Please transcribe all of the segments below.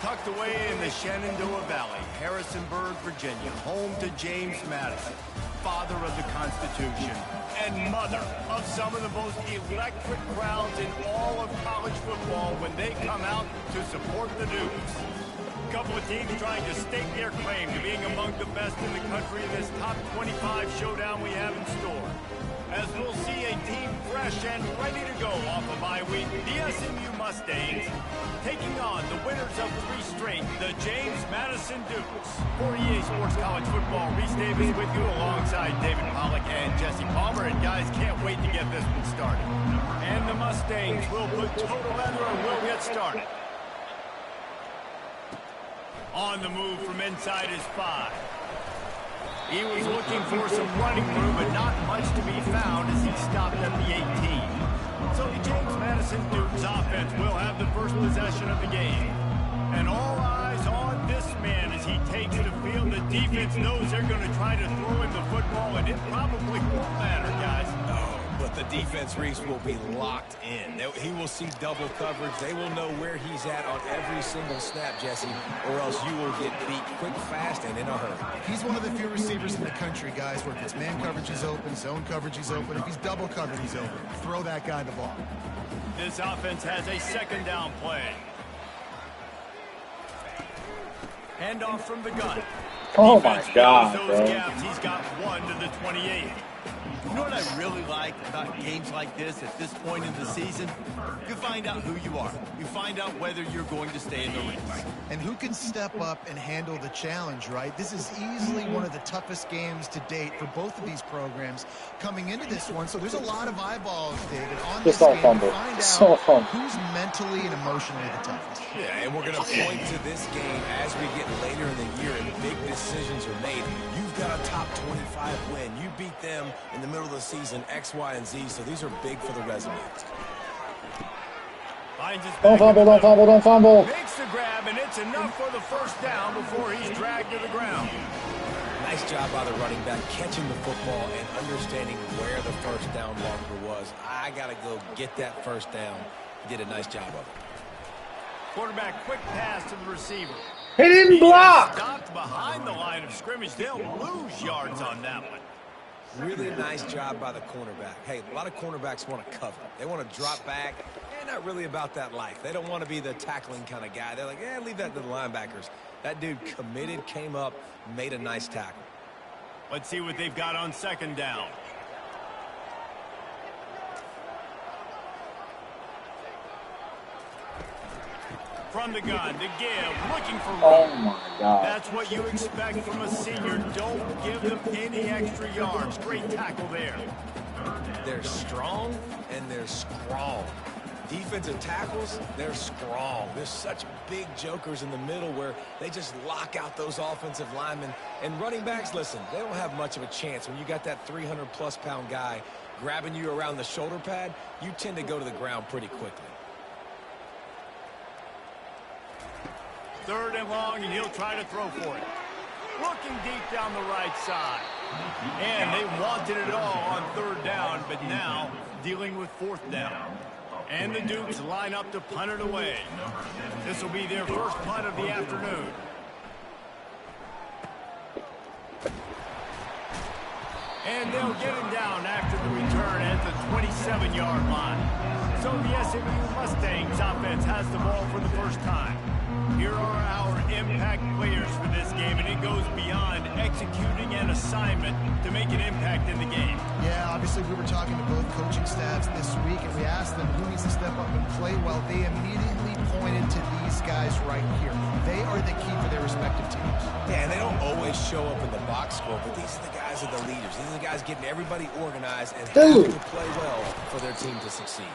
Tucked away in the Shenandoah Valley, Harrisonburg, Virginia, home to James Madison, father of the Constitution, and mother of some of the most electric crowds in all of college football when they come out to support the Dukes. A couple of teams trying to stake their claim to being among the best in the country in this top 25 showdown we have in store. As we'll see a team fresh and ready to go off of bye week, the SMU Mustangs taking on the winners of 3 straight, the James Madison Dukes. For EA Sports College Football, Reese Davis with you alongside David Pollack and Jesse Palmer. And guys, can't wait to get this one started. And the Mustangs will put total leather and will get started. On the move from inside his 5. He was looking for some running room, but not much to be found as he stopped at the 18. So the James Madison Dukes offense will have the first possession of the game. And all eyes on this man as he takes the field. The defense knows they're going to try to throw him the football, and it probably won't matter, guys. But the defense, Reese, will be locked in. He will see double coverage. They will know where he's at on every single snap, Jesse, or else you will get beat quick, fast, and in a hurry. He's one of the few receivers in the country, guys, where if it's man coverage, he's open, zone coverage, he's open. If he's double covered, he's open. Throw that guy the ball. This offense has a second down play. Handoff from the gun. Oh my God, bro. Gaps. He's got 1 to the 28. You know what I really like about games like this at this point in the season? You find out who you are. You find out whether you're going to stay in the race. And who can step up and handle the challenge, right? This is easily one of the toughest games to date for both of these programs coming into this one. So there's a lot of eyeballs, David, on this game to find out who's mentally and emotionally the toughest. Yeah, and we're going to point to this game as we get later in the year and big decisions are made. You've got a top 25 win. You beat them in the middle of the season, X, Y, and Z, so these are big for the resume. Don't fumble, don't fumble, don't fumble. Makes the grab, and it's enough for the first down before he's dragged to the ground. Nice job by the running back, catching the football and understanding where the first down marker was. I got to go get that first down. He did a nice job of it. Quarterback, quick pass to the receiver. He didn't block. Stopped behind the line of scrimmage. They'll lose yards on that one. Really nice job by the cornerback. Hey, a lot of cornerbacks want to cover. They want to drop back. They're not really about that life. They don't want to be the tackling kind of guy. They're like, leave that to the linebackers. That dude committed, came up, made a nice tackle. Let's see what they've got on second down. From the gun to give, looking for room. Oh my God. That's what you expect from a senior. Don't give them any extra yards. Great tackle there. They're strong and they're strong. Defensive tackles, they're strong. There's such big jokers in the middle where they just lock out those offensive linemen. And running backs, listen, they don't have much of a chance. When you got that 300-plus pound guy grabbing you around the shoulder pad, you tend to go to the ground pretty quickly. Third and long, and he'll try to throw for it. Looking deep down the right side. And they wanted it all on third down, but now dealing with fourth down. And the Dukes line up to punt it away. This will be their first punt of the afternoon. And they'll get him down after the return at the 27-yard line. So the SMU Mustangs offense has the ball for the first time. Here are our impact players for this game, and it goes beyond executing an assignment to make an impact in the game. Yeah, obviously we were talking to both coaching staffs this week, and we asked them who needs to step up and play well. They immediately pointed to these guys right here. They are the key for their respective teams. Yeah, and they don't always show up in the box score, but these are the guys that are the leaders. These are the guys getting everybody organized and have to play well for their team to succeed.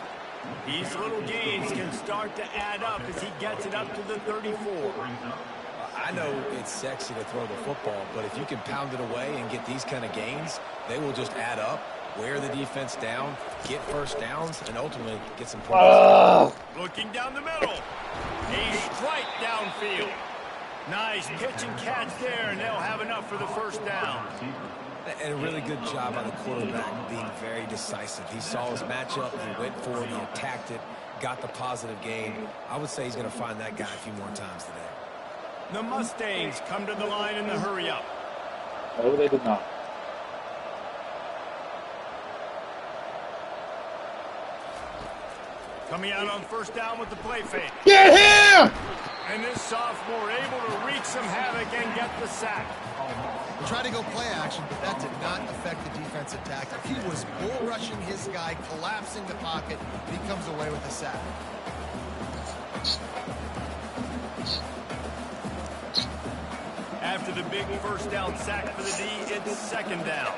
These little gains can start to add up as he gets it up to the 34. I know it's sexy to throw the football, but if you can pound it away and get these kind of gains, they will just add up, wear the defense down, get first downs, and ultimately get some points. Looking down the middle. A strike downfield. Nice pitch and catch there, and they'll have enough for the first down. And a really good job by the quarterback being very decisive. He saw his matchup, he went for it, he attacked it, got the positive gain. I would say he's going to find that guy a few more times today. The Mustangs come to the line in the hurry-up. No, they did not. Coming out on first down with the play fake. Get him! And this sophomore able to wreak some havoc and get the sack. He tried to go play action, but that did not affect the defensive tackle. He was bull rushing his guy, collapsing the pocket, and he comes away with the sack. After the big first down sack for the D, it's second down.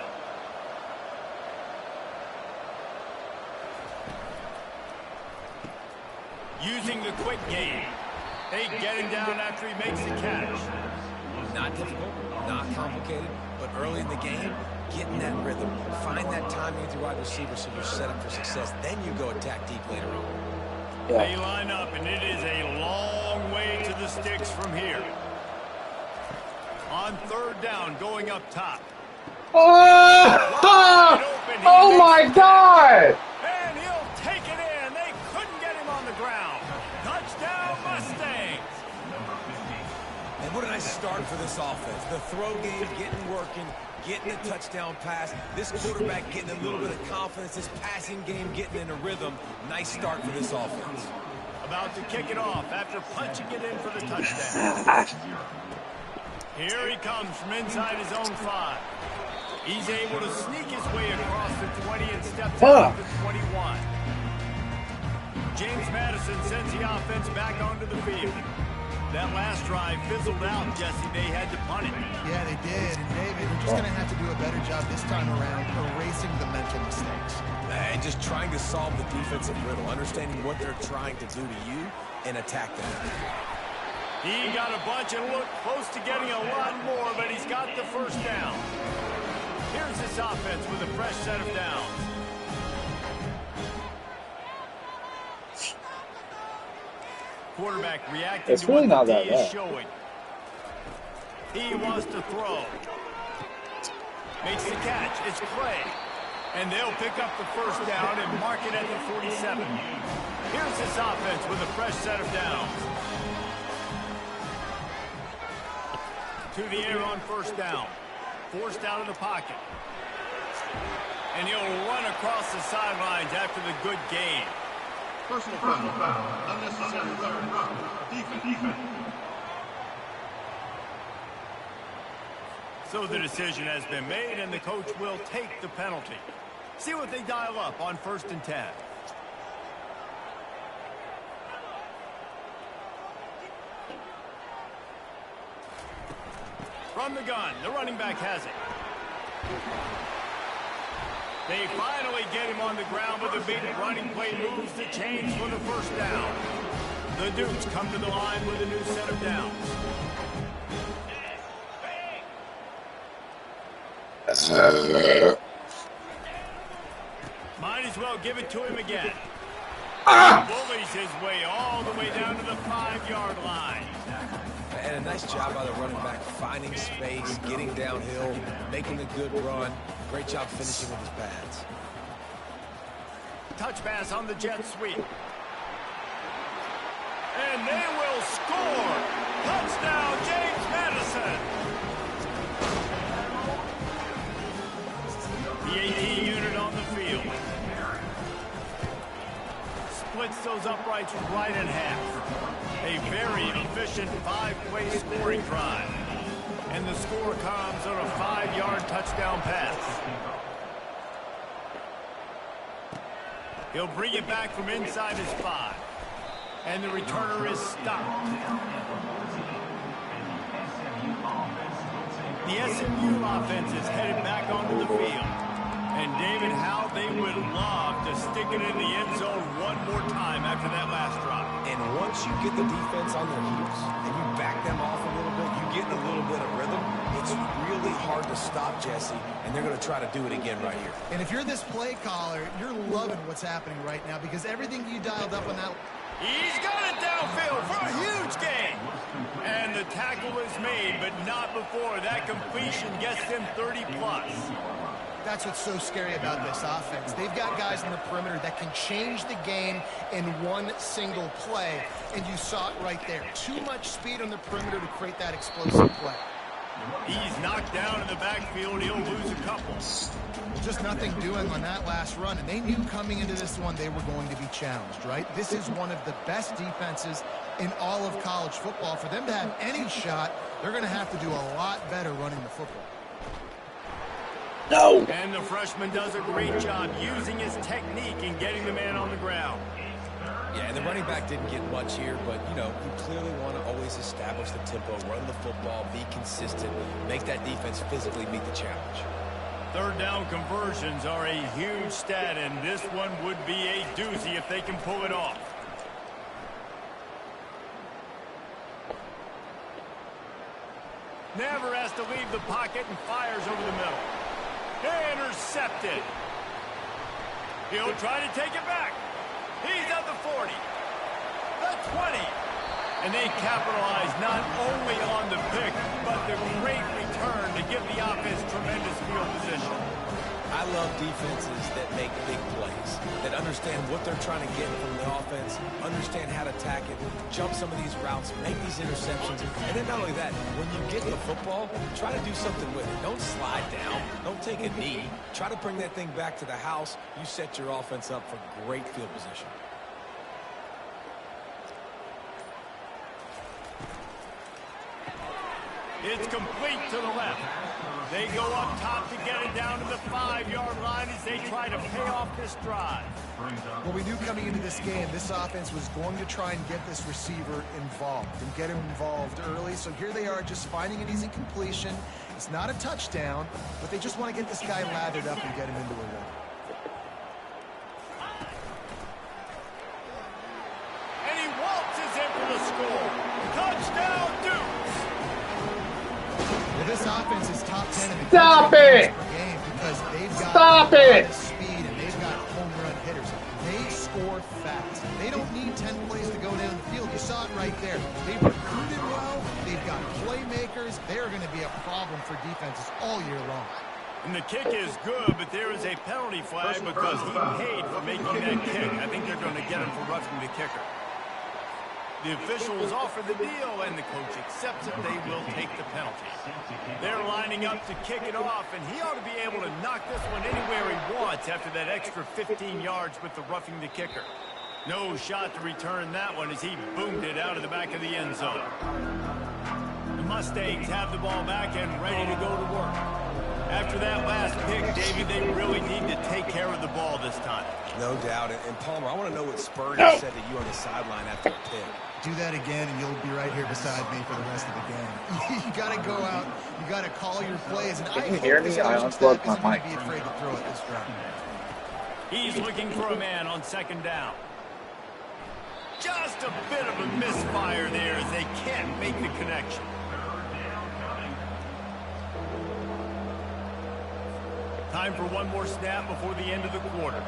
Using the quick game. They get him down after he makes the catch. Not difficult, not complicated, but early in the game, get in that rhythm. Find that timing with your wide receiver so you're set up for success. Then you go attack deep later on. Yeah. They line up, and it is a long way to the sticks from here. On third down, going up top. Oh my God! And he'll take it in. They couldn't get him on the ground. Touchdown, Mustangs. And what a nice start for this offense. The throw game getting working, getting a touchdown pass. This quarterback getting a little bit of confidence. This passing game getting in a rhythm. Nice start for this offense. About to kick it off after punching it in for the touchdown. Here he comes from inside his own 5. He's able to sneak his way across the 20 and steps out to the 21. James Madison sends the offense back onto the field. That last drive fizzled out, Jesse. They had to punt it. Yeah, they did. And David, they're just going to have to do a better job this time around erasing the mental mistakes. And just trying to solve the defensive riddle, understanding what they're trying to do to you and attack them. He got a bunch and looked close to getting a lot more, but he's got the first down. Here's this offense with a fresh set of downs. Quarterback reacting It's to really what not the that D is bad. showing. He wants to throw. Makes the catch. It's Clay. And they'll pick up the first down and mark it at the 47. Here's this offense with a fresh set of downs. To the air on first down. Forced out of the pocket. And he'll run across the sidelines after the good game. Personal foul. Unnecessary rough. Defense. So the decision has been made, and the coach will take the penalty. See what they dial up on 1st and 10. From the gun, the running back has it. They finally get him on the ground with a big running play, moves the chains for the first down. The Dukes come to the line with a new set of downs. Might as well give it to him again. Bullies his way all the way down to the 5-yard line. And a nice job by the running back, finding space, getting downhill, making a good run. Great job finishing with his pads. Touch pass on the jet sweep. And they will score. Touchdown, James Madison. The 18 unit on the field. Splits those uprights right in half. A very efficient 5-play scoring drive. And the score comes on a 5-yard touchdown pass. He'll bring it back from inside his 5. And the returner is stopped. The SMU offense is headed back onto the field. And David, how they would love to stick it in the end zone one more time after that last drop. And once you get the defense on their heels and you back them off a little bit, you get in a little bit of rhythm, it's really hard to stop, Jesse, and they're going to try to do it again right here. And if you're this play caller, you're loving what's happening right now because everything you dialed up on that... He's got it downfield for a huge gain. And the tackle is made, but not before that completion gets him 30+. That's what's so scary about this offense. They've got guys in the perimeter that can change the game in one single play, and you saw it right there. Too much speed on the perimeter to create that explosive play. He's knocked down in the backfield. He'll lose a couple. Just nothing doing on that last run, and they knew coming into this one they were going to be challenged, right? This is one of the best defenses in all of college football. For them to have any shot, they're going to have to do a lot better running the football. No. And the freshman does a great job using his technique and getting the man on the ground. Yeah, and the running back didn't get much here, but, you know, you clearly want to always establish the tempo, run the football, be consistent, make that defense physically meet the challenge. Third down conversions are a huge stat, and this one would be a doozy if they can pull it off. Never has to leave the pocket and fires over the middle. Intercepted. He'll try to take it back. He's at the 40, the 20. And they capitalize not only on the pick, but the great return to give the offense tremendous field position. I love defenses that make big plays, that understand what they're trying to get from the offense, understand how to attack it, jump some of these routes, make these interceptions. And then not only that, when you get the football, try to do something with it. Don't slide down. Don't take a knee. Try to bring that thing back to the house. You set your offense up for great field position. It's complete to the left. They go up top to get it down to the 5-yard line as they try to pay off this drive. Well, we knew coming into this game, this offense was going to try and get this receiver involved and get him involved early. So here they are just finding an easy completion. It's not a touchdown, but they just want to get this guy lathered up and get him into a run. And he waltzes in for the score. Touchdown, Duke! Well, this offense is top 10 in the Stop country it! per game because they've got Stop a lot it! of speed and they've got home run hitters. They score fast. They don't need 10 plays to go down the field. You saw it right there. They've recruited well. They've got playmakers. They're going to be a problem for defenses all year long. And the kick is good, but there is a penalty flag because he paid for making that kick. I think they're going to get him for roughing the kicker. The officials offer the deal, and the coach accepts it. They will take the penalty. They're lining up to kick it off, and he ought to be able to knock this one anywhere he wants after that extra 15 yards with the roughing the kicker. No shot to return that one as he boomed it out of the back of the end zone. The Mustangs have the ball back and ready to go to work. After that last pick, David, they really need to take care of the ball this time. No doubt. And Palmer, I want to know what Spurrier said to you on the sideline after a pick. Do that again, and you'll be right here beside me for the rest of the game. You got to go out. You got to call your plays. And Can you hear me? I unplugged my mic. Be afraid to throw it this round. He's looking for a man on second down. Just a bit of a misfire there as they can't make the connection. Time for one more snap before the end of the quarter.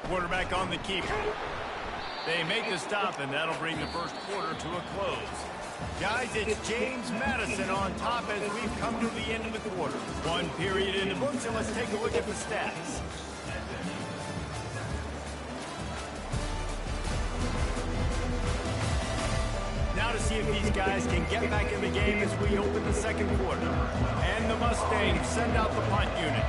Quarterback on the keeper. They make the stop, and that'll bring the first quarter to a close. Guys, it's James Madison on top as we've come to the end of the quarter. One period in the books, and let's take a look at the stats. Now to see if these guys can get back in the game as we open the second quarter. And the Mustangs send out the punt unit.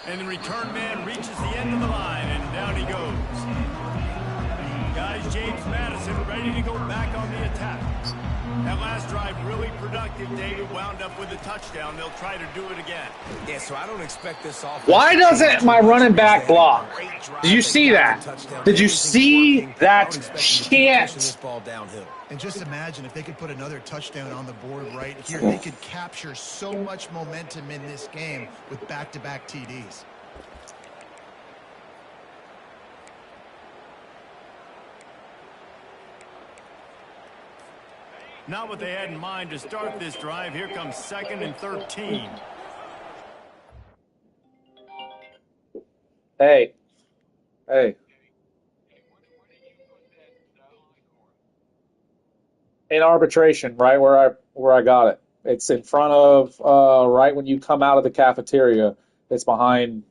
And the return man reaches the end of the line, and down he goes. Guys, James Madison ready to go back on the attack. That last drive really productive. David wound up with a touchdown. They'll try to do it again. Yeah, so I don't expect this offense. Why doesn't my running back block? Did you see that? Did you see that chance? And just imagine if they could put another touchdown on the board right here. They could capture so much momentum in this game with back-to-back TDs. Not what they had in mind to start this drive. Here comes 2nd and 13. Hey, hey. In arbitration, right where I got it. It's in front of right when you come out of the cafeteria. It's behind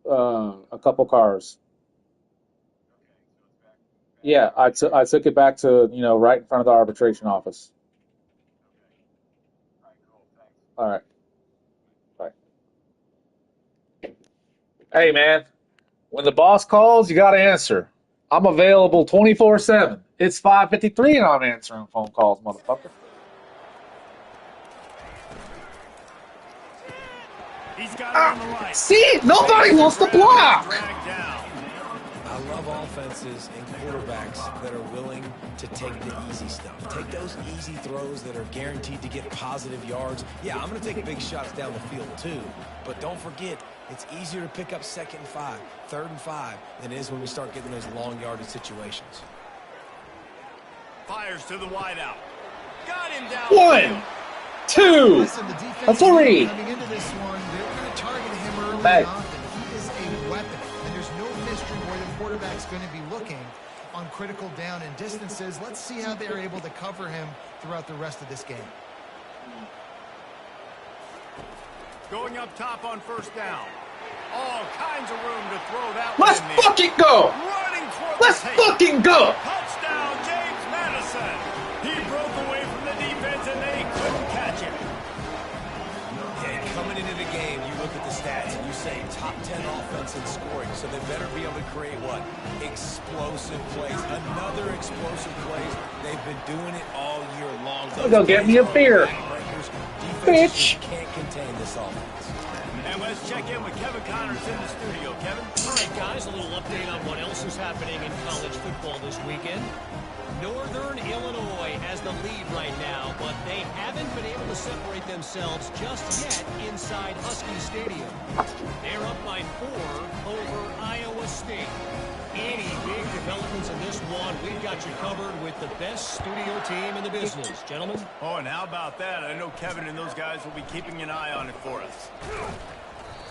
a couple cars. Yeah, I took it back to, right in front of the arbitration office. All right. Bye. Hey, man, when the boss calls, you got to answer. I'm available 24/7. It's 5:53 and I'm answering phone calls, motherfucker. He's got it on the right. See, nobody wants to block. I love offenses and quarterbacks that are willing to take the easy stuff. Take those easy throws that are guaranteed to get positive yards. Yeah, I'm going to take big shots down the field too. But don't forget, it's easier to pick up 2nd and 5, 3rd and 5 than it is when we start getting those long yardage situations. Fires to the wideout. Got him down. 1, 2, Listen, the defense 3. coming into this one, they're going to target him early Hey. on. He is a weapon, and there's no mystery where the quarterback's going to be looking on critical down and distances. Let's see how they're able to cover him throughout the rest of this game. Going up top on 1st down. All kinds of room to throw that one Let's in there. fucking go. Running toward Let's the tape. fucking go. Touchdown, James Madison. He broke away from the defense and they couldn't catch him. And coming into the game, you look at the stats and you say top 10 offense in scoring, so they better be able to create what? Explosive plays. Another explosive plays. They've been doing it all year long. Go get me a beer. Bitch. Can't contain this offense. And let's check in with Kevin Connors in the studio. Kevin? All right, guys, a little update on what else is happening in college football this weekend. Northern Illinois has the lead right now, but they haven't been able to separate themselves just yet inside Husky Stadium. They're up by 4 over Iowa State. Any big developments in this one, we've got you covered with the best studio team in the business. Gentlemen? Oh, and how about that? I know Kevin and those guys will be keeping an eye on it for us.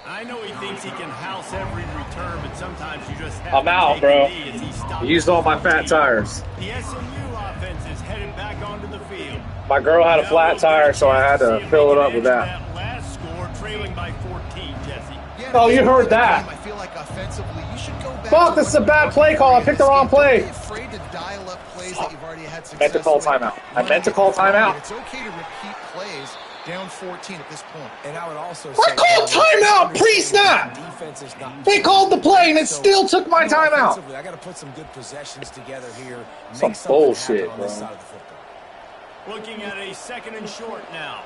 I know he thinks he can house every return, but sometimes you just have I'm to out, take bro. a knee as he stops Used all my the fat team. tires. The SMU offense is headed back onto the field. My girl had a flat tire, so I had to fill it up with that. Last score, trailing by 14, Jesse. Yeah, Oh, you in heard the that. game, I feel like offensively, you should go back Fuck, to this is a what bad you play call. I picked the wrong play. Don't be afraid to dial up plays that you've already had success Meant to call with. timeout. I Let meant to it call get going. timeout. It's okay to repeat plays down 14 at this point. And I would also I say... called timeout pre-snap. Defense is not... They called the play, and it still took my timeout. Offensively, I got to put some good possessions together here. Some Make something bullshit, happen on this bro. side of the football. Looking at a 2nd and short now.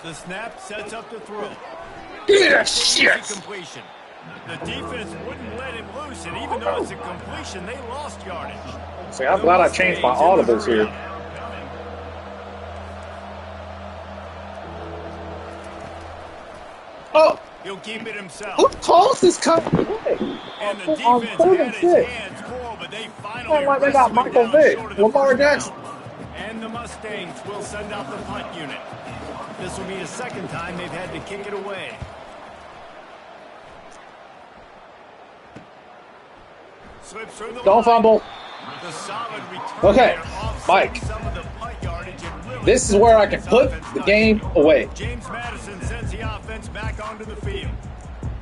The snap sets up the throw. Give me that shit. Completion. The defense wouldn't let him loose, and even though it's a completion, they lost yardage. See, I'm glad I changed my audibles here. Oh, He'll keep it himself. who calls this kind of play? And the On defense 3rd had and his 6. hands full, but they finally Sound like they got wrestled him Michael down Vick, short of the Lamar first down. Jackson. And the Mustangs will send out the punt unit. This will be the 2nd time they've had to kick it away. Slips through the Don't line. fumble. The solid return Okay, there, offsetting Mike. some of the punt yardage and really This is where I can put the game away. James Madison sends the offense back onto the field.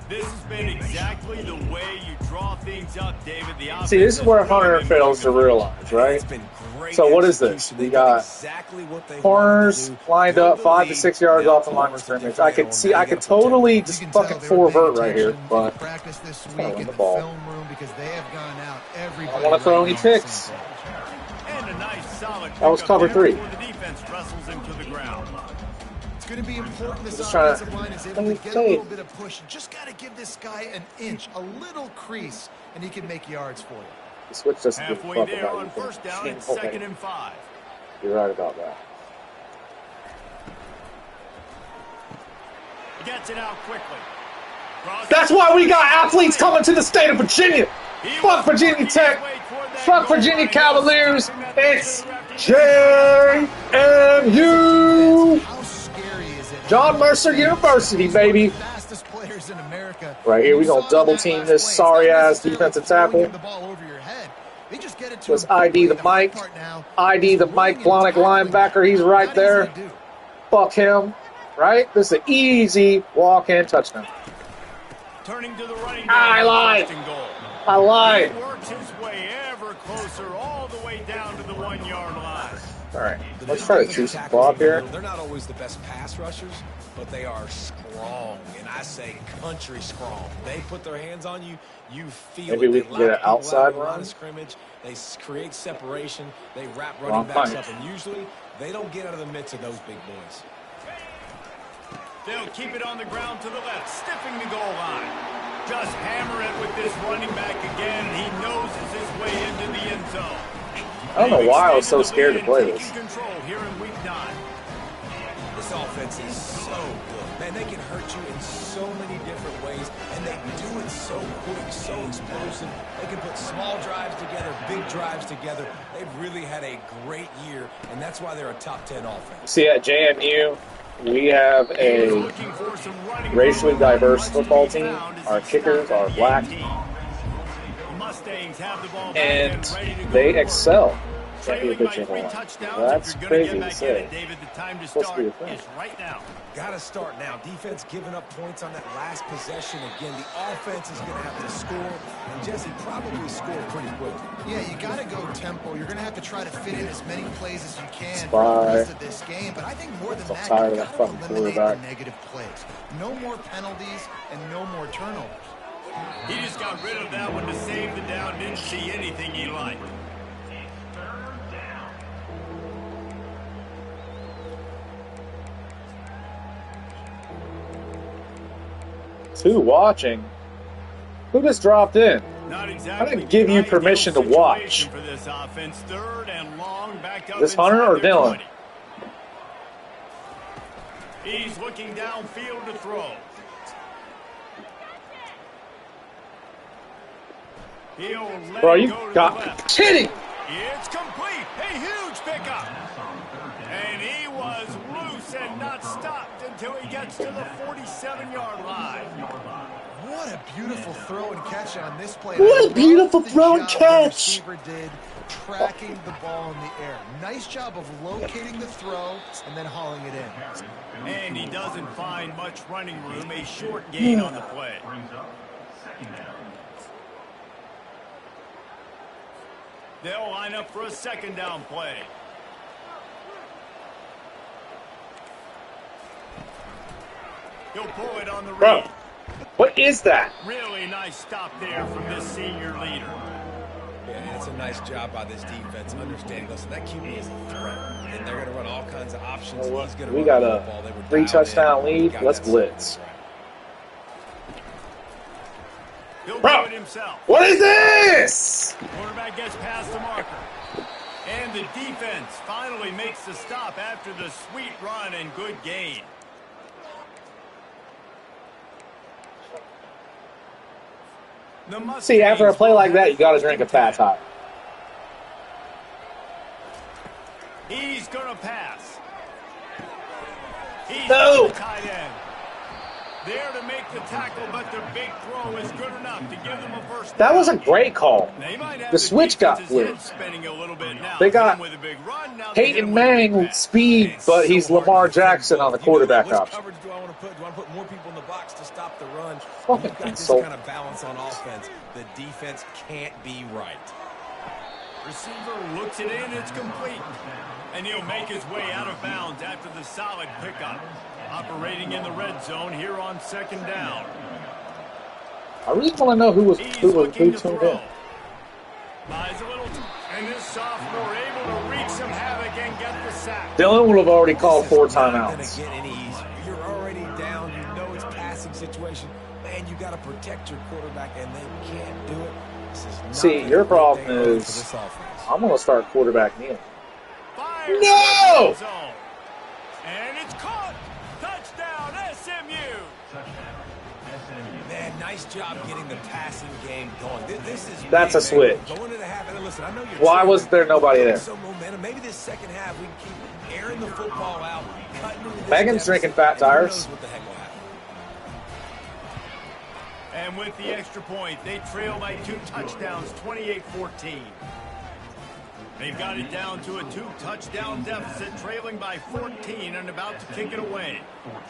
This has been exactly the way you draw things up, David. The offense See, this is where has Hunter really been fails to moving. realize, right? It's been great So what is this? execution. We They did got exactly what they corners wanted to do. lined Build up the 5 to lead. 6 yards Now off the line of force the scrimmage. different I could zone. see, Now I you could gotta protect totally You just can tell fucking they were paying 4-vert right here, attention but in practice this gotta week win in the the ball. film room because they have gone out. Everybody I don't want to throw right any now on the picks. same page. And a nice solid That was pickup cover there 3. before the defense wrestles him to the ground. It's going to be important this Just trying to- offensive line is able to get a little bit of push. You just got to give this guy an inch, a little crease, and he can make yards for you. The switch doesn't give a Halfway fuck there about on anything. 1st down, it's Shameful 2nd hate. and 5. You're right about that. He gets it out quickly. That's why we got athletes coming to the state of Virginia. Fuck Virginia Tech. Fuck Virginia Cavaliers. It's JMU. How scary is it John Mercer University, baby. Fastest players in America. Right here, we're going to double team this sorry-ass defensive tackle. Let's ID the Mike. ID the Mike Blahnik linebacker. He's right there. Fuck him. Right? This is an easy walk-in touchdown. Turning to the running I lied. I lied. He works his way ever closer all the way down to the 1-yard line. All right, let's try to choose some block here. They're not always the best pass rushers, but they are strong, and I say country strong. They put their hands on you, you feel Maybe it. we They can get an lock people outside out of the line run. of scrimmage. They create separation. They wrap Wrong running backs punch. up, and usually they don't get out of the midst of those big boys. They'll keep it on the ground to the left, stiffing the goal line. Just hammer it with this running back again. He noses his way into the end zone. I don't know why I was so scared to play this. Control here in week 9. This offense is so good. Man, they can hurt you in so many different ways, and they do it so quick, so explosive. They can put small drives together, big drives together. They've really had a great year, and that's why they're a top 10 offense. See, at JMU, we have a racially diverse football team. Our kickers are black, and they excel at the pitching line. That's crazy to say. It's supposed to be a thing. Got to start now. Defense giving up points on that last possession. Again, the offense is going to have to score, and Jesse probably scored pretty quick. Yeah, you got to go tempo. You're going to have to try to fit in as many plays as you can for the rest of this game. But I think more than that, you got to eliminate the negative plays. No more penalties and no more turnovers. He just got rid of that one to save the down. Didn't see anything he liked. Who watching? Who just dropped in? Not exactly. I didn't give you permission to watch. For this offense, third and long, back up This Hunter or Dylan? 20. He's looking downfield to throw. Bro, you got me kidding. It's complete. A huge pickup. And he was loose and not stopped until he gets to the 47-yard line. What a beautiful throw and catch on this play. What a beautiful throw and catch. The receiver did tracking the ball in the air. Nice job of locating the throw and then hauling it in. And he doesn't find much running room. A short gain on the play. They'll line up for a second down play. He'll pull it on the read. What is that? Really nice stop there from this senior leader. Yeah, it's a nice job by this defense understanding, listen, that QB is a threat, and they're going to run all kinds of options. We got a 3-touchdown lead. Let's blitz. Bro, what is this? Quarterback gets past the marker. And the defense finally makes the stop after the sweet run and good gain. See, after a play like that, you got to drink a Fat Tire. He's going to pass. He's no. Tight end. There to make the tackle, but the big throw is good enough to give them a first down. That was a great call. The switch got flipped. They got Peyton Manning speed, but he's Lamar Jackson on the quarterback option. Do I want to put more people in the box to stop the run? Fucking You've got this insult. kind of balance on offense. The defense can't be right. Receiver looks it in, it's complete. And he'll make his way out of bounds after the solid pickup. Operating in the red zone here on second down. I really want to know who tuned in. And this sophomore able to wreak some havoc and get the sack. Dylan would have already called 4 timeouts. Get any easier. You're already down. You know it's passing situation. Man, you got to protect your quarterback, and they can't do it. See, your problem is I'm going to start quarterback kneeling. Fire no! And it's caught. Touchdown, SMU. Man, nice job getting the passing game going. This is That's a switch. Going into the half, and listen, I know you're Why was there nobody there? So momentum. Maybe this second half we can keep airing the football out, cutting into this Megan's drinking Fat Tires. What the heck will happen. And with the extra point, they trail by 2 touchdowns, 28-14. They've got it down to a 2-touchdown deficit, trailing by 14 and about to kick it away.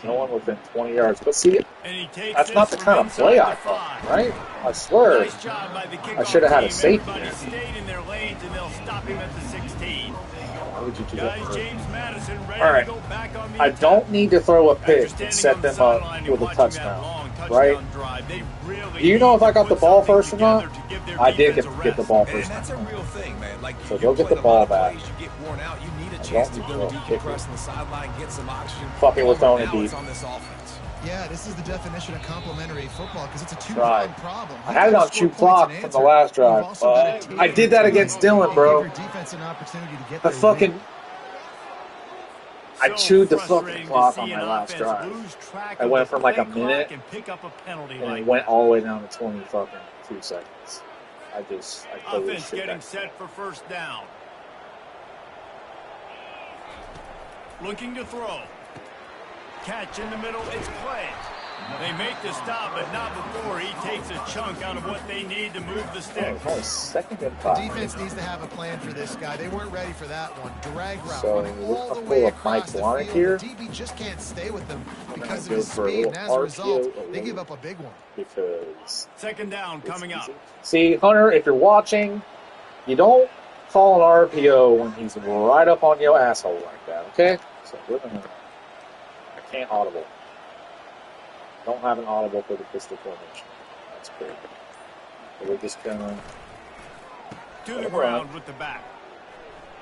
No one within 20 yards. But see, And he takes that's not the kind of play I thought, right? I swear. Nice job by the I should have had a kickoff safety team. there. Everybody stayed in their lanes, and they'll stop him at the 16. Why would you do that? Guys, James Madison ready All right. to go back on the I attack. don't need to throw a After pick standing and set on the them up sideline and with a watching that touchdown, long right? touchdown drive, they really Do you know if I got need to the ball put something first or not? together to give their I did defense a get the rest. ball And first. that's a real thing, man. Like So you go get play the a ball lot of back. plays, you get worn out. You need a I chance don't to need go to deep kick and press it. on the sideline, get some oxygen. Fucking with throwing it Now deep. it's on this offense. Yeah, this is the definition of complementary football because it's a Right. two-pronged problem. I had it on chew clock from the last drive. I did that against Dylan, bro. I fucking... I chewed the fucking clock on my last drive. I went from like a minute, and it went all the way down to 20 fucking 2 seconds. I totally Offense shit getting that. set for first down. Looking to throw. Catch in the middle, it's Clay. They make the stop, but not before he takes a chunk out of what they need to move the stick. Oh, second and The 5. defense needs to have a plan for this guy. They weren't ready for that one. Drag route, So, running all we're the gonna way pull up across Mike the Blahnik field. here. The DB just can't stay with them because of go his for a speed, and little as a result, RPO they give up a big one. Because Second down coming up. see, Hunter, if you're watching, you don't call an RPO when he's right up on your asshole like that, okay? So we're gonna... I can't audible. Don't have an audible for the pistol formation. That's great. So we're just gonna... To the ground with the back.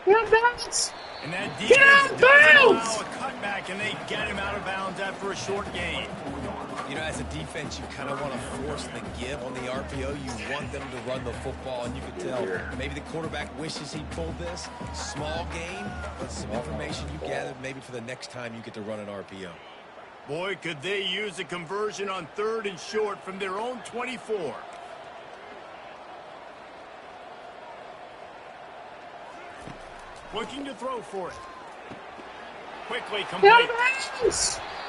Get out of bounds! And that defense doesn't allow a cutback, and they get him out of bounds after a short gain. You know, as a defense, you kind of want to force the give on the RPO. You want them to run the football, and you can tell maybe the quarterback wishes he pulled this. Small gain, but some information you gathered maybe for the next time you get to run an RPO. Boy, could they use a conversion on 3rd and short from their own 24. Looking to throw for it. Quickly complete.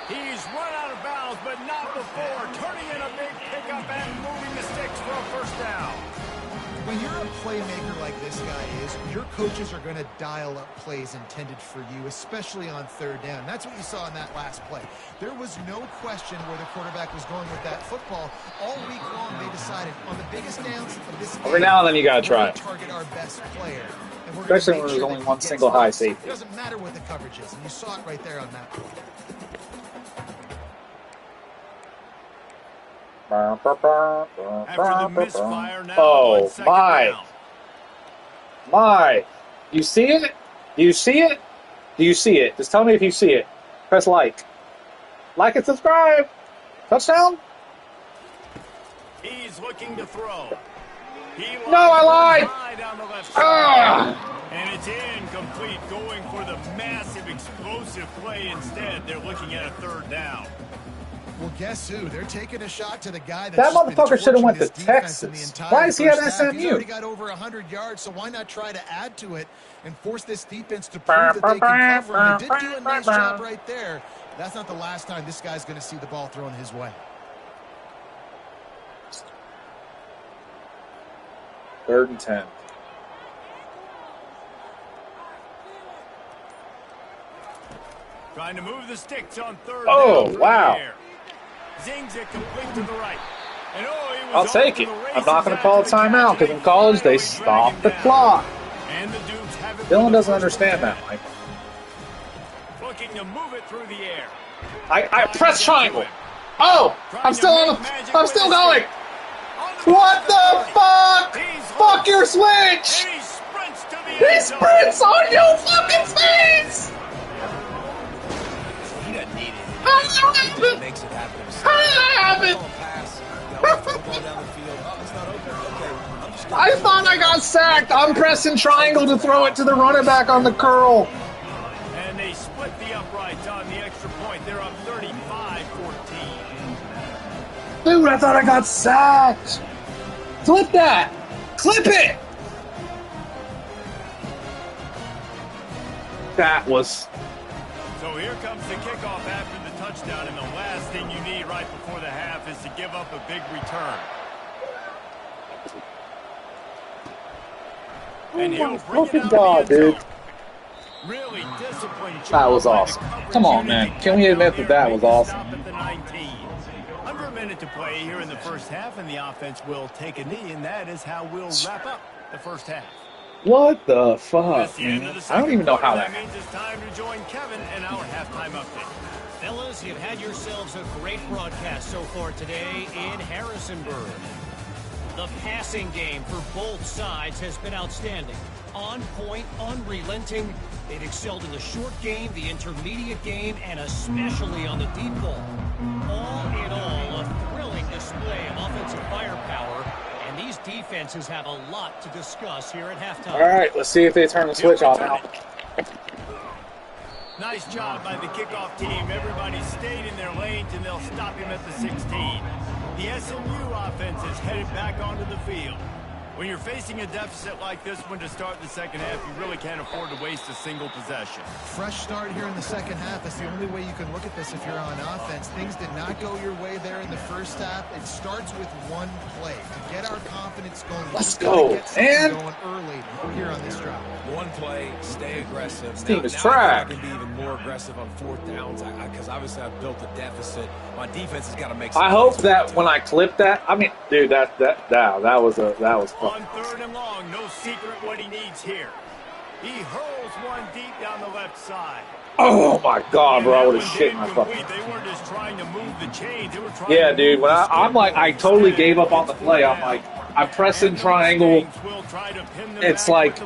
He's run out of bounds, but not before. Turning in a big pickup and moving the sticks for a first down. When you're a playmaker like this guy is, your coaches are going to dial up plays intended for you, especially on 3rd down. That's what you saw in that last play. There was no question where the quarterback was going with that football. All week long, they decided on the biggest downs of this game, Every now and then you gotta try it. target our best player. And we're Especially gonna when make there's sure only that one he gets single high those. safety. It doesn't matter what the coverage is, and you saw it right there on that play. After the misfire, now on Oh, second my. down. My. You see it? Do you see it? Do you see it? Just tell me if you see it. Press like. Like and subscribe. Touchdown? He's looking to throw. No, I lied. High down the left Ah! side. And it's incomplete, going for the massive explosive play instead. They're looking at a 3rd down. Well, guess who? They're taking a shot to the guy that's That just been motherfucker shoulda torching went to this defense in the Texas. entire Why is he at first half. He's SMU? already got over 100 yards, so why not try to add to it and force this defense to prove that they can cover him? They did do a nice job right there. That's not the last time this guy's going to see the ball thrown his way. 3rd and 10. Trying to move the sticks on 3rd Oh, down through wow. the air. Zings it complete to the right. And oh, he was I'll off take to it. the I'm races not going to after call a the catch, timeout because and in college they finally stop drag the him down. clock. And the Dukes have it Dylan with the doesn't first understand and that, 10. Mike. Looking to move it through the air. I press triangle. Oh, I'm still on the. I'm still going. What the fuck? Fuck your switch! And he sprints to the He end zone. sprints on your fucking face! He doesn't need it. How He did just that happen? makes it happen himself. How did that happen? Call a pass. You know, throw the ball down the field. Oh, it's not open. Okay, I'm just gonna I thought I got sacked. I'm pressing triangle to throw it to the running back on the curl. And they split the uprights on the extra point. They're up 35-14. Dude, I thought I got sacked. Clip that. Clip it. That was... So here comes the kickoff after the touchdown, and the last thing you need right before the half is to give up a big return. And he'll bring it out God, of the end dude. zone. Really disappointed. That was awesome. Come on, man. Can we admit that that was awesome? At the 19. Under a minute to play here in the first half, and the offense will take a knee, and that is how we'll wrap up the first half. What the fuck, That's the end man? of the I second don't even know how quarter. that That means it's time to join Kevin in our halftime update. Fellas, you've had yourselves a great broadcast so far today in Harrisonburg. The passing game for both sides has been outstanding. On point, unrelenting. They've excelled in the short game, the intermediate game, and especially on the deep ball. All in all, a thrilling display of offensive firepower, and these defenses have a lot to discuss here at halftime. All right, let's see if they turn the switch off now. Nice job by the kickoff team. Everybody stayed in their lanes, and they'll stop him at the 16. The SMU offense is headed back onto the field. When you're facing a deficit like this one to start the second half, you really can't afford to waste a single possession. Fresh start here in the second half. That's the only way you can look at this if you're on offense. Things did not go your way there in the first half. It starts with one play. To get our confidence going, Let's go, man. Going early here on this drive. One play, stay aggressive. This team is now trash. I can be even more aggressive on fourth downs because obviously I've built a deficit. My defense has got to make some I hope plays. that when I clip that, I mean, dude, that was fun. On third and long, no secret what he needs here. He hurls one deep down the left side. Oh my God, bro! I would have shit my fucking. fucking. They weren't just trying to move the chains. They were trying Yeah, to dude. move When the I'm like, I totally gave up on the play. I'm like, I'm pressing triangle. It's like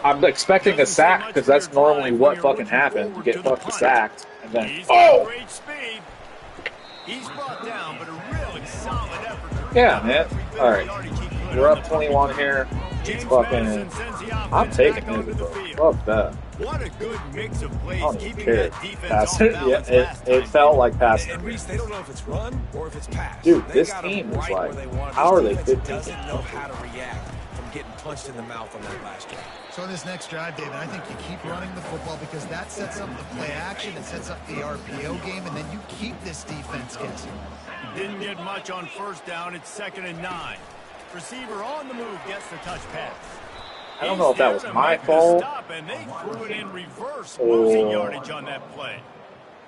I'm expecting a sack because that's normally what fucking happens. You get fucking sacked, and then Great speed. He's brought down, but a really solid effort. Yeah, man. All right, we're up 21 here. It's fucking. I'm taking it, bro. Fuck that. What a good mix of plays. I don't even Keeping care. that defense Pass on it. balance Yeah, last it time. felt like pass And Reese, they don't know if it's run or if it's pass. Dude, They this got 'em team is right like, where they want. how are This they defense 15? doesn't know how to react from getting punched in the mouth on that last drive. So in this next drive, David, I think you keep running the football because that sets up the play action, it sets up the RPO game, and then you keep this defense guessing. Didn't get much on first down. It's 2nd and 9. Receiver on the move gets the touch pass. I don't know if that was my fault. And they threw it in reverse, losing Or yardage on that play.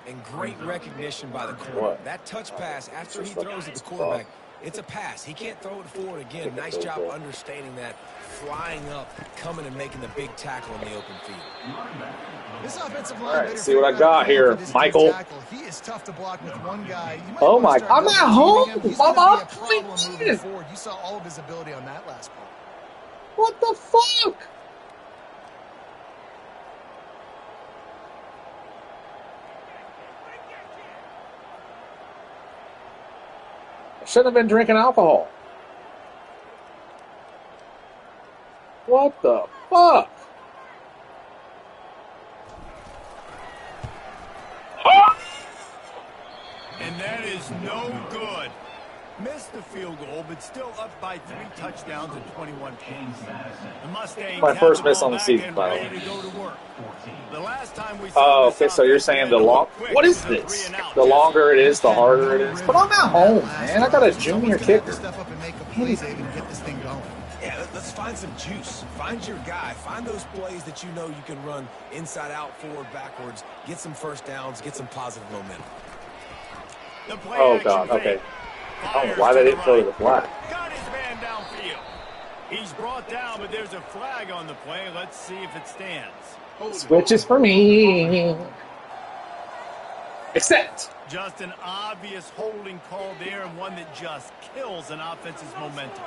And great recognition by the corner. What? That touch pass after he Just fucking throws at the fuck. quarterback, it's a pass. He can't throw it forward again. Look at Nice those job guys. understanding that, flying up, coming and making the big tackle in the open field. This offensive line All right, better see what I figure out got how to here, cover this Michael. tackle. He is tough to block with one guy. You might Oh wanna my- start I'm at double home. teaming him. He's I'm gonna be up a problem 15. moving forward. You saw all of his ability on that last play. What the fuck? I shouldn't have been drinking alcohol. What the fuck? And that is no good. Missed the field goal, but still up by 3 touchdowns and 21 points. The Mustangs My have first the miss ball on the back season, and by the ready way. to go to work. The last time we Oh, saw this okay, so you're offense, saying they the had to long... work quick What is with a this? 3-and-out. The longer it is, the harder it is. But I'm at home, man. I got a junior Someone's gonna have kicker. to step up and make a play, David, and get this thing going. Yeah, let's find some juice. Find your guy. Find those plays that you know you can run inside out, forward, backwards. Get some first downs. Get some positive momentum. The play Oh, action God, fake. okay. I don't know Fires why to they the didn't throw to right. the flat. Got his man downfield. He's brought down, but there's a flag on the play. Let's see if it stands. Switches for me. Except. Just an obvious holding call there, and one that just kills an offense's momentum.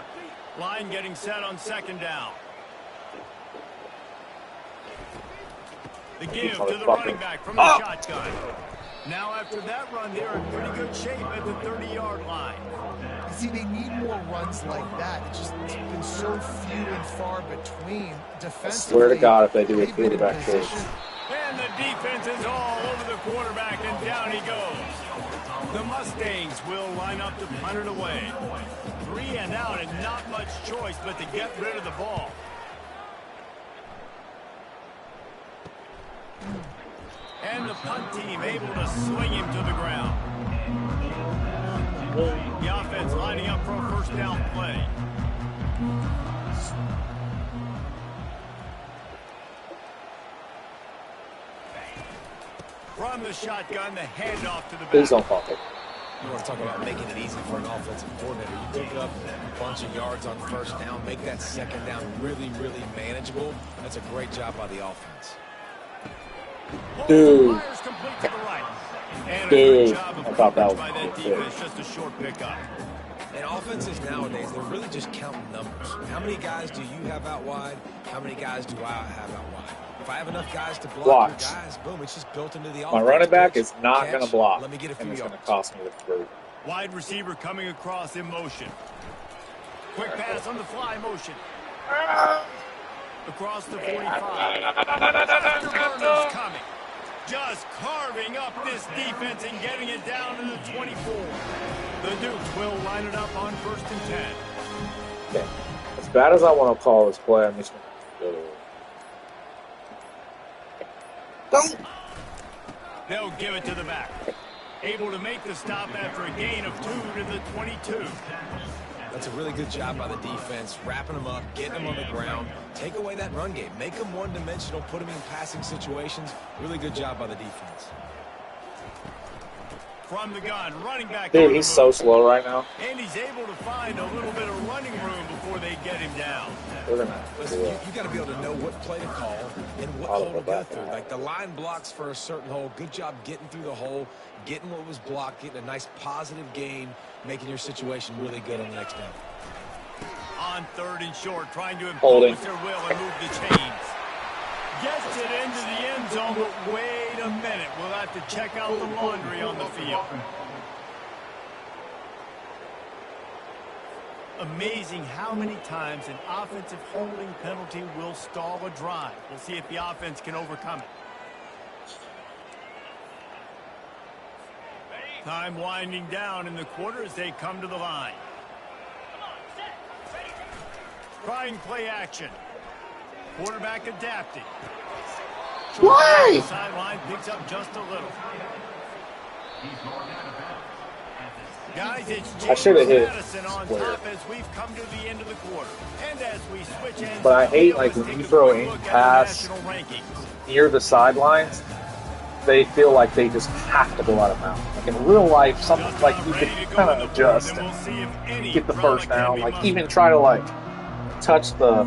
Line getting set on 2nd down. The give to the running back from the shotgun. Now after that run, they're in pretty good shape at the 30-yard line. See, they need more runs like that. It's just been so few and far between defensively. I swear to God, if they do a they've been in quarterback position- choice. And the defense is all over the quarterback, and down he goes. The Mustangs will line up to punt it away. 3 and out and not much choice but to get rid of the ball. And the punt team able to swing him to the ground. The offense lining up for a first down play. From the shotgun, the handoff to the back. Please don't pump it. You want to talk about making it easy for an offensive coordinator. You pick up a bunch of yards on first down, make that second down really, really manageable. That's a great job by the offense. Dude. And Dude. I thought that was by that defense, just a short pickup. And offenses nowadays, they're really just counting numbers. How many guys do you have out wide? How many guys do I have out wide? If I have enough guys to block your guys, boom, it's just built into the offense. My running back is not going to block. Let me get a few and it's going to yards. cost me the conversion. Wide receiver coming across in motion. Quick pass on the fly motion. Across the 45. Afterburners coming. Just carving up this defense and getting it down to the 24. The Dukes will line it up on 1st and 10. Okay. As bad as I want to call this play, I'm just going to go to it. Don't. They'll give it to the back. Able to make the stop after a gain of 2 to the 22. That's a really good job by the defense, wrapping them up, getting them on the ground. Take away that run game. Make them one-dimensional, put them in passing situations. Really good job by the defense. From the gun, running back. Dude, he's so slow right now. And he's able to find a little bit of running room before they get him down. Listen, you got to be able to know what play to call and what hole to go through. Like the line blocks for a certain hole. Good job getting through the hole, getting what was blocked, getting a nice positive gain, making your situation really good on the next down. On 3rd and short, trying to impose their will and move the chains. Gets it into the end zone, but wait a minute. We'll have to check out the laundry on the field. Amazing how many times an offensive holding penalty will stall a drive. We'll see if the offense can overcome it. Time winding down in the quarter as they come to the line. Trying play action. Quarterback adapting. Why? Sideline picks up just a little. Guys, it's James Madison on top as we've come to the end of the quarter. And as we switch ends, but I hate like when you throw in pass near the sidelines, they feel like they just have to go out of bounds. Like in real life, something like you can kind of adjust and get the first down. Like even try to like touch the.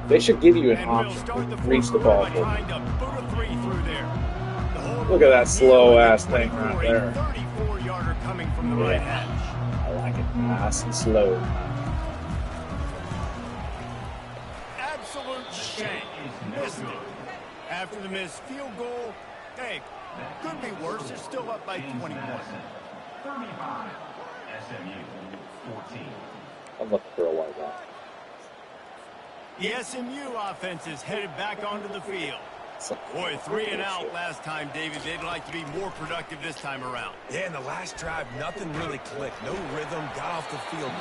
They should give you an option to reach the ball. Look at that slow ass thing right there. 34-yarder coming from the right hash. I like it nice and slow. Absolute shame. Missed it. After the missed field goal, hey, could be worse. They're still up by 21. 35, SMU, 14. I'm looking for a white line. The SMU offense is headed back onto the field. Boy, 3 and out last time, David. They'd like to be more productive this time around. Yeah, in the last drive, nothing really clicked. No rhythm. Got off the field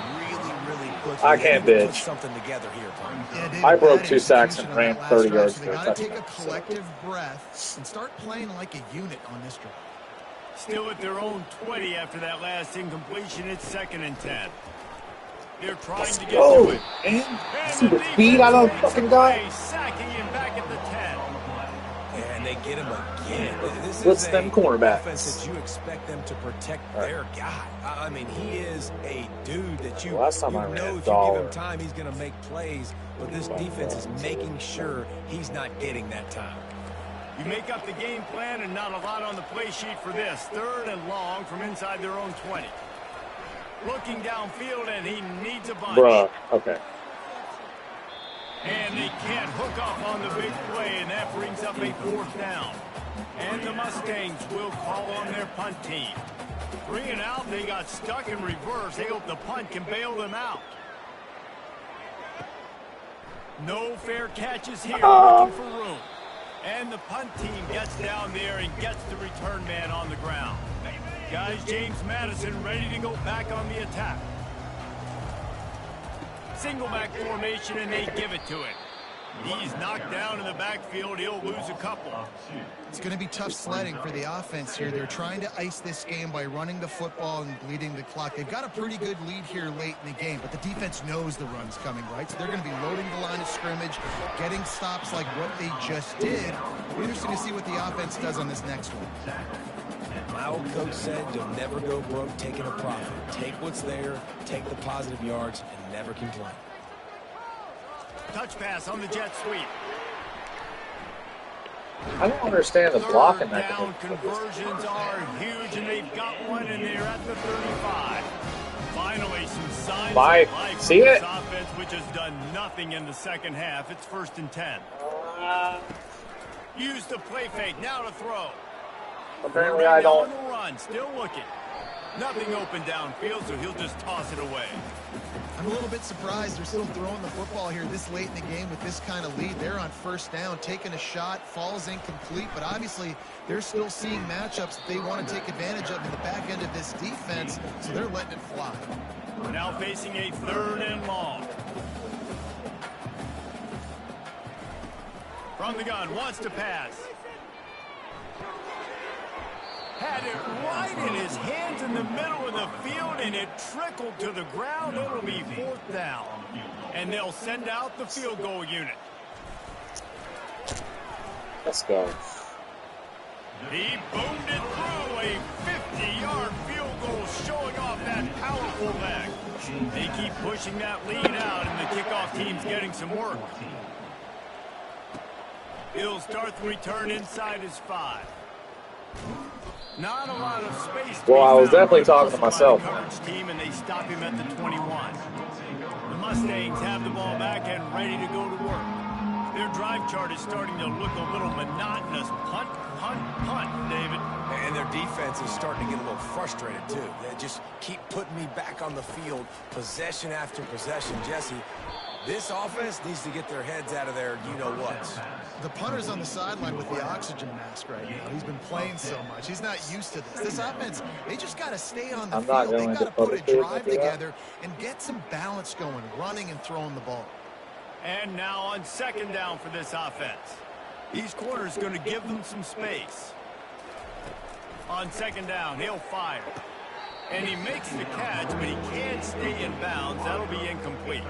really quickly. I can't bitch. Put something together here, Tom. Yeah, David, I broke 2 sacks and ran 30 yards so for they a got to touchdown. take a collective breath and start playing like a unit on this drive. Still at their own 20 after that last incompletion. It's 2nd and 10. They're trying to get to it. And see the speed out of the fucking guy? Sacking him back at the 10. And they get him again. This What's is them a cornerbacks? offense that you expect them to protect their guy. I mean, he is a dude that you, Last time you I ran know if you dollar. give him time, he's going to make plays. But this defense is making sure he's not getting that time. You make up the game plan and not a lot on the play sheet for this. 3rd and long from inside their own 20. Looking downfield, and he needs a bunch. Bruh, okay. And they can't hook up on the big play, and that brings up a 4th down. And the Mustangs will call on their punt team. 3 and out, they got stuck in reverse. They hope the punt can bail them out. No fair catches here, looking for room. And the punt team gets down there and gets the return man on the ground. Guys, James Madison ready to go back on the attack. Single back formation, and they give it to him. He's knocked down in the backfield. He'll lose a couple. It's going to be tough sledding for the offense here. They're trying to ice this game by running the football and bleeding the clock. They've got a pretty good lead here late in the game, but the defense knows the run's coming, right? So they're going to be loading the line of scrimmage, getting stops like what they just did. It'll be interesting to see what the offense does on this next one. My old coach said you'll never go broke taking a profit. Take what's there, take the positive yards, and never complain. Touch pass on the jet sweep. I don't understand the blocking Third down mechanism. conversions are huge, and they've got one, and they're at the 35. Finally, some signs of life See for it? this offense, which has done nothing in the second half. It's 1st and 10. Use the play fake. Now to throw. Apparently I don't. On the run, still looking. Nothing open downfield, so he'll just toss it away. I'm a little bit surprised they're still throwing the football here this late in the game with this kind of lead. They're on 1st down, taking a shot, falls incomplete, but obviously they're still seeing matchups that they want to take advantage of in the back end of this defense, so they're letting it fly. We're now facing a 3rd and long. From the gun, wants to pass. Had it right in his hands in the middle of the field, and it trickled to the ground. It'll be 4th down. And they'll send out the field goal unit. Let's go. He boomed it through a 50-yard field goal, showing off that powerful leg. They keep pushing that lead out, and the kickoff team's getting some work. He'll start the return inside his 5. Not a lot of space. Well, I was definitely talking to myself. Team, and they stop him at the 21. The Mustangs have the ball back and ready to go to work. Their drive chart is starting to look a little monotonous. Punt, punt, punt, David. And their defense is starting to get a little frustrated, too. They just keep putting me back on the field, possession after possession. Jesse, this offense needs to get their heads out of their you-know-whats. The punter's on the sideline with the oxygen mask right now. He's been playing so much. He's not used to this. This offense, they just got to stay on the field. They've got to put a drive together and get some balance going, running and throwing the ball. And now on 2nd down for this offense. These corners going to give them some space. On 2nd down, he'll fire. And he makes the catch, but he can't stay in bounds. That'll be incomplete.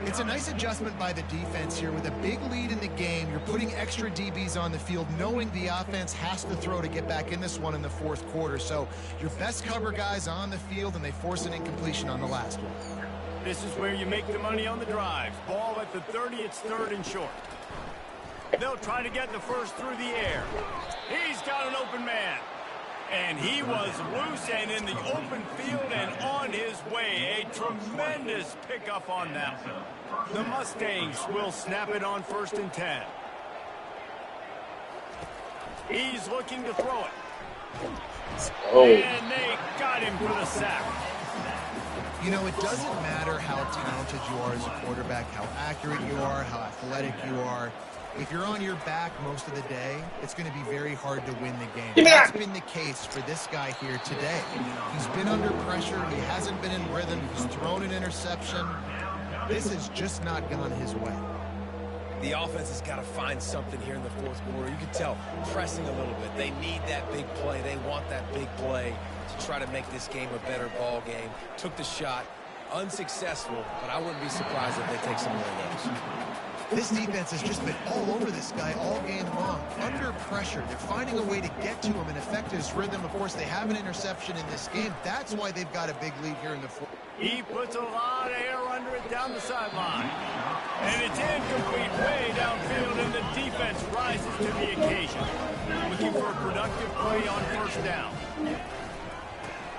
It's a nice adjustment by the defense here. With a big lead in the game, you're putting extra DBs on the field, knowing the offense has to throw to get back in this one in the 4th quarter. So your best cover guys on the field, and they force an incompletion on the last one. This is where you make the money on the drives. Ball at the 30, it's 3rd and short. They'll try to get the first through the air. He's got an open man. And he was loose and in the open field and on his way. A tremendous pickup on that one. The Mustangs will snap it on 1st and 10. He's looking to throw it. Oh. And they got him for the sack. You know, it doesn't matter how talented you are as a quarterback, how accurate you are, how athletic you are. If you're on your back most of the day, it's going to be very hard to win the game. That's been the case for this guy here today. He's been under pressure. He hasn't been in rhythm. He's thrown an interception. This has just not gone his way. The offense has got to find something here in the 4th quarter. You can tell, pressing a little bit. They need that big play. They want that big play to try to make this game a better ball game. Took the shot, unsuccessful, but I wouldn't be surprised if they take some more of those. This defense has just been all over this guy all game long. Under pressure, they're finding a way to get to him and affect his rhythm. Of course, they have an interception in this game. That's why they've got a big lead here in the 4th. He puts a lot of air under it down the sideline. And it's incomplete way downfield, and the defense rises to the occasion. Looking for a productive play on 1st down.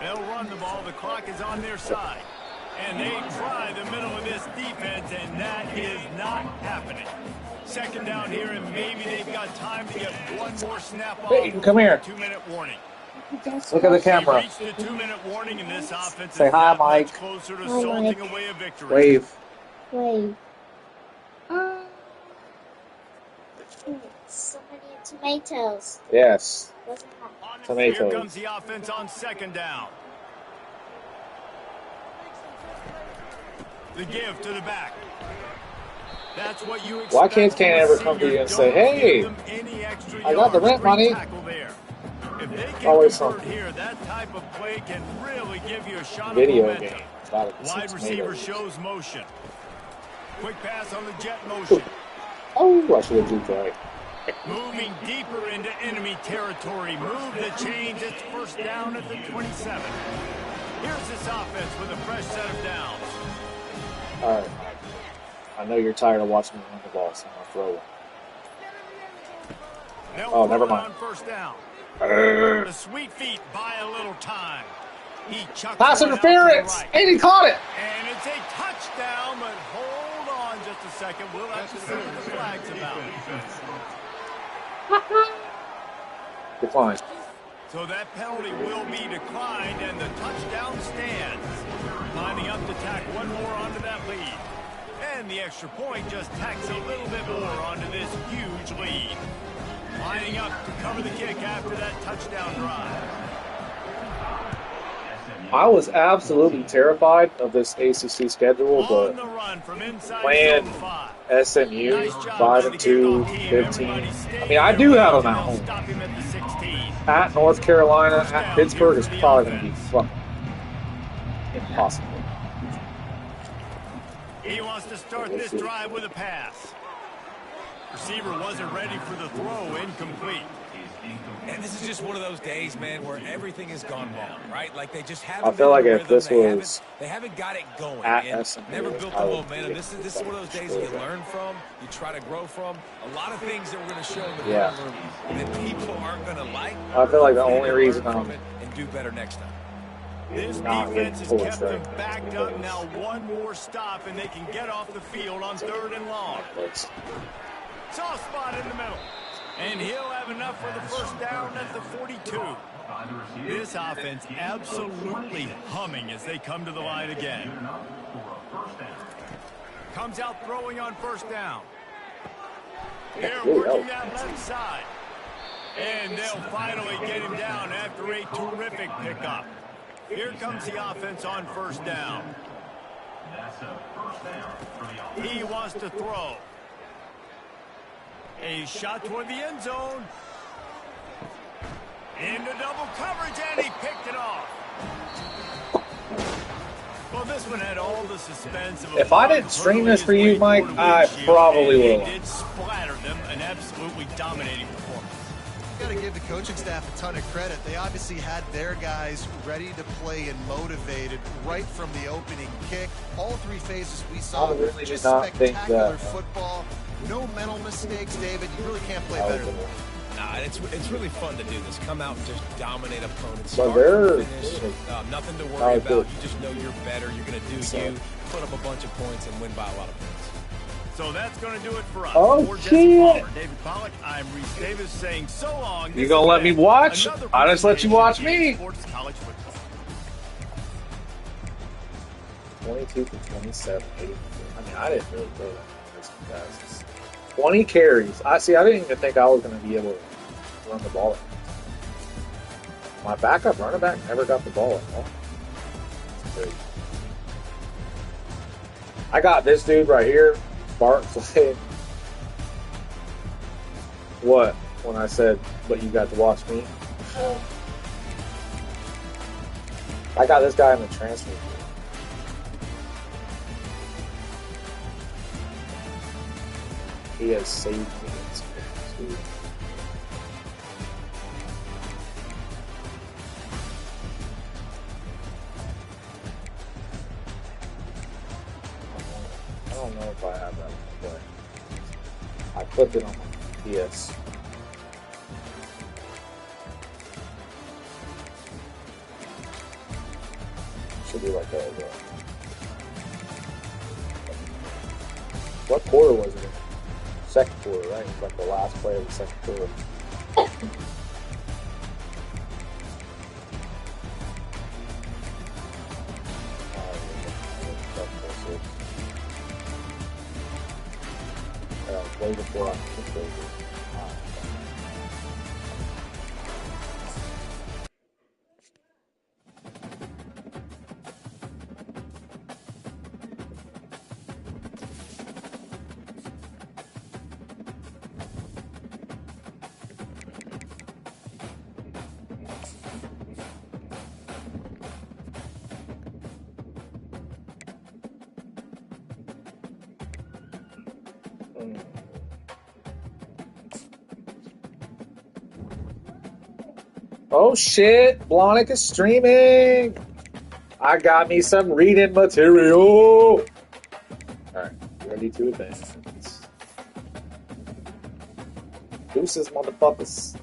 They'll run the ball. The clock is on their side. And they try the middle of this defense, and that is not happening. 2nd down here, and maybe they've got time to get one more snap off. Hey, come here. 2-minute warning. Look at the camera. Reached the 2-minute warning, and this offense Say is hi, that Mike. much closer to Hi, salting Mike. away a victory. Wave. Wait. Somebody Tomatoes. Yes. Here Tomatoes. comes the offense on second down. The give to the back. That's what you expect. Why kids can't ever come to you and say, "Hey, I got the rent money"? If they can Always convert something. here, that type of play can really give you a shot Video of momentum. game. About it. Wide receiver Tomatoes. shows motion. Quick pass on the jet motion. Oh, I should have duped right. Moving deeper into enemy territory. Move the chains. It's first down at the 27. Here's this offense with a fresh set of downs. All right. I know you're tired of watching me run the ball, so I'm going to throw one. They'll Oh, never throw it mind. on first down. Arrgh. The sweet feet buy a little time. He chucks Pass one out to the interference! right. And he caught it! And it's a touchdown, but hold on just a second. We'll have to see what the flag's about. Decline. So that penalty will be declined, and the touchdown stands. Lining up to tack one more onto that lead. And the extra point just tacks a little bit more onto this huge lead. Lining up to cover the kick after that touchdown drive. I was absolutely terrified of this ACC schedule, On but the run from inside playing zone 5. SMU, Nice job 5-2, by the kickoff team. 15. Everybody I stayed mean, I do their have way, them at and they'll home. stop him at the 16. At North Carolina, at Pittsburgh is probably going to be fucking impossible. He wants to start this drive with a pass. Receiver wasn't ready for the throw, incomplete. And this is just one of those days, man, where everything has gone wrong, right? Like they just haven't. I feel like been in if the this rhythm. was they haven't got it going. at And SMU, never built I the would momentum. be This is one of those days that you learn from, you try to grow from. A lot of things that we're going to show in the Yeah. room that people aren't going to like. I feel like the They're only gonna learn reason from I'm it and do better next time. This not defense getting has kept forced, them right? backed up. Now one more stop, and they can get off the field on third and long. Soft spot in the middle. And he'll have enough for the first down at the 42. This offense absolutely humming as they come to the line again. Comes out throwing on first down. They're working that left side. And they'll finally get him down after a terrific pickup. Here comes the offense on first down. He wants to throw. A shot toward the end zone. Into double coverage, and he picked it off. Well, this one had all the suspense of a If I didn't stream this for you, Mike, I probably would. It did splatter them, an absolutely dominating performance. Got to give the coaching staff a ton of credit. They obviously had their guys ready to play and motivated right from the opening kick. All three phases we saw I really just did not think spectacular that. football. No mental mistakes, David. You really can't play better than that. Nah, it's really fun to do this. Come out and just dominate opponents. But Start they're- to finish. Nothing to Oh, worry about. good. You just know you're better. You're going to do So- you. Put up a bunch of points and win by a lot of points. So that's going to do it for us. Oh, For Jesse shit. Palmer, David Pollack, I'm Reese Davis saying so long. You This gonna has let me been watch? another I just let you watch presentation me. of Sports College Football. 22 to 27. I mean, I didn't really throw that against you guys. 20 carries. I didn't even think I was going to be able to run the ball. My backup running back never got the ball at all. That's crazy. I got this dude right here, Barkley. What? When I said, but you got to watch me? I got this guy in the transfer. He has saved me in some games, too. I don't know if I have that, but I clipped it on my PS. Should be like that. What quarter was it? Second quarter, right? It was like the last play of the second quarter. Way before I kicked over. Oh shit, Blahnik is streaming. I got me some reading material. Alright, ready to advance. Deuces, motherfuckers.